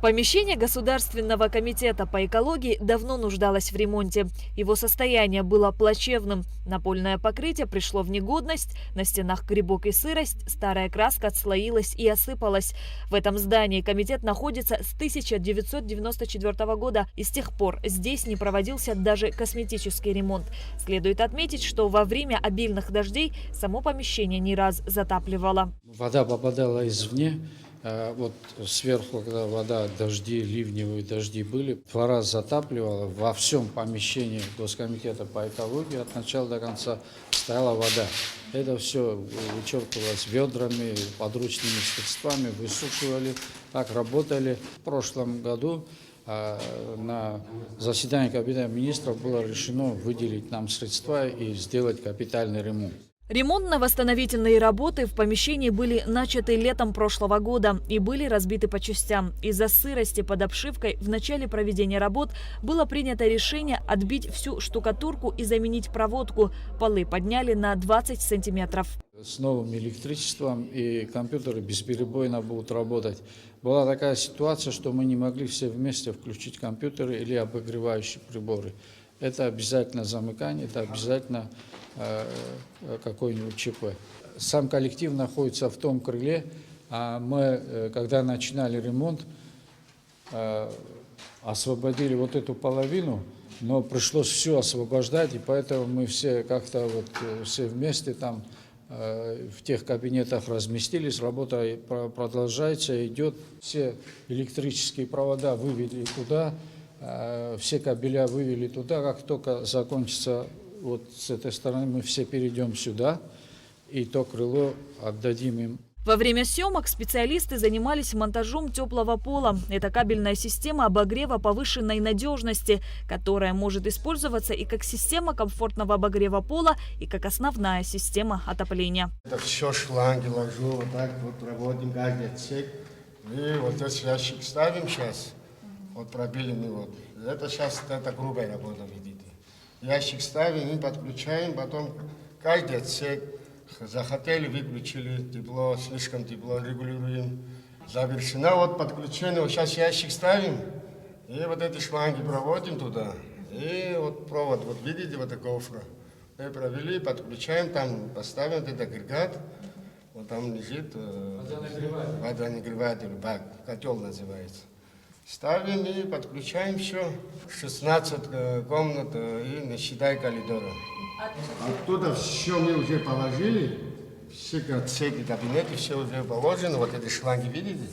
Помещение Государственного комитета по экологии давно нуждалось в ремонте. Его состояние было плачевным. Напольное покрытие пришло в негодность, на стенах грибок и сырость, старая краска отслоилась и осыпалась. В этом здании комитет находится с 1994 года, и с тех пор здесь не проводился даже косметический ремонт. Следует отметить, что во время обильных дождей само помещение не раз затапливало. Вода попадала извне. Вот сверху, когда вода, дожди, ливневые дожди были, 2 раза затапливала. Во всем помещении Госкомитета по экологии от начала до конца стояла вода. Это все вычерпывалось ведрами, подручными средствами, высушивали, так работали. В прошлом году на заседании Кабинета министров было решено выделить нам средства и сделать капитальный ремонт. Ремонтно-восстановительные работы в помещении были начаты летом прошлого года и были разбиты по частям. Из-за сырости под обшивкой в начале проведения работ было принято решение отбить всю штукатурку и заменить проводку. Полы подняли на 20 сантиметров. С новым электричеством и компьютеры бесперебойно будут работать. Была такая ситуация, что мы не могли все вместе включить компьютеры или обогревающие приборы. Это обязательно замыкание, это обязательно какой-нибудь ЧП. Сам коллектив находится в том крыле, а мы, когда начинали ремонт, освободили вот эту половину, но пришлось все освобождать, и поэтому мы все как-то вот все вместе там в тех кабинетах разместились, работа продолжается, идет. Все электрические провода вывели туда, все кабеля вывели туда. Как только закончится вот с этой стороны, мы все перейдем сюда, и то крыло отдадим им. Во время съемок специалисты занимались монтажом теплого пола. Это кабельная система обогрева повышенной надежности, которая может использоваться и как система комфортного обогрева пола, и как основная система отопления. Это все шланги ложу, вот так вот проводим каждый отсек. И вот здесь ящик ставим сейчас, вот пробили мы вот. Это сейчас это грубая работа, видите. Ящик ставим и подключаем, потом каждый отсек. Захотели, выключили, тепло, слишком тепло, регулируем. Завершено, вот подключение, вот сейчас ящик ставим, и вот эти шланги проводим туда. И вот провод, вот видите, вот такой кофра. Мы провели, подключаем, там поставим этот агрегат, вот там лежит водонагреватель, бак, котел называется. Ставим и подключаем все. 16 комнат и не считай коридора. Оттуда все мы уже положили, все отсеки, кабинеты, все уже положено. Вот эти шланги, видите?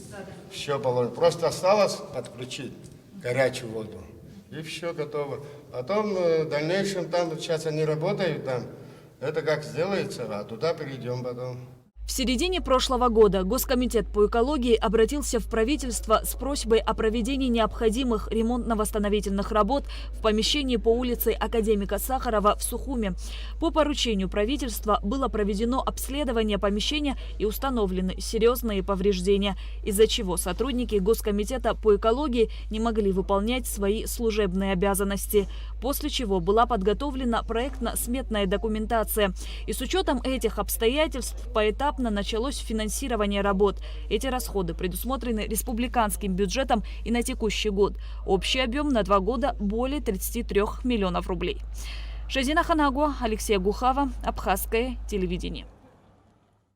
Все положено. Просто осталось подключить горячую воду. И все готово. Потом в дальнейшем там, сейчас они работают там, это как сделается, а туда перейдем потом. В середине прошлого года Госкомитет по экологии обратился в правительство с просьбой о проведении необходимых ремонтно-восстановительных работ в помещении по улице Академика Сахарова в Сухуме. По поручению правительства было проведено обследование помещения и установлены серьезные повреждения, из-за чего сотрудники Госкомитета по экологии не могли выполнять свои служебные обязанности. После чего была подготовлена проектно-сметная документация. И с учетом этих обстоятельств поэтапно началось финансирование работ. Эти расходы предусмотрены республиканским бюджетом и на текущий год. Общий объем на 2 года более 33 миллионов рублей. Шазина Ханагуа, Алексей Гухава, Абхазское телевидение.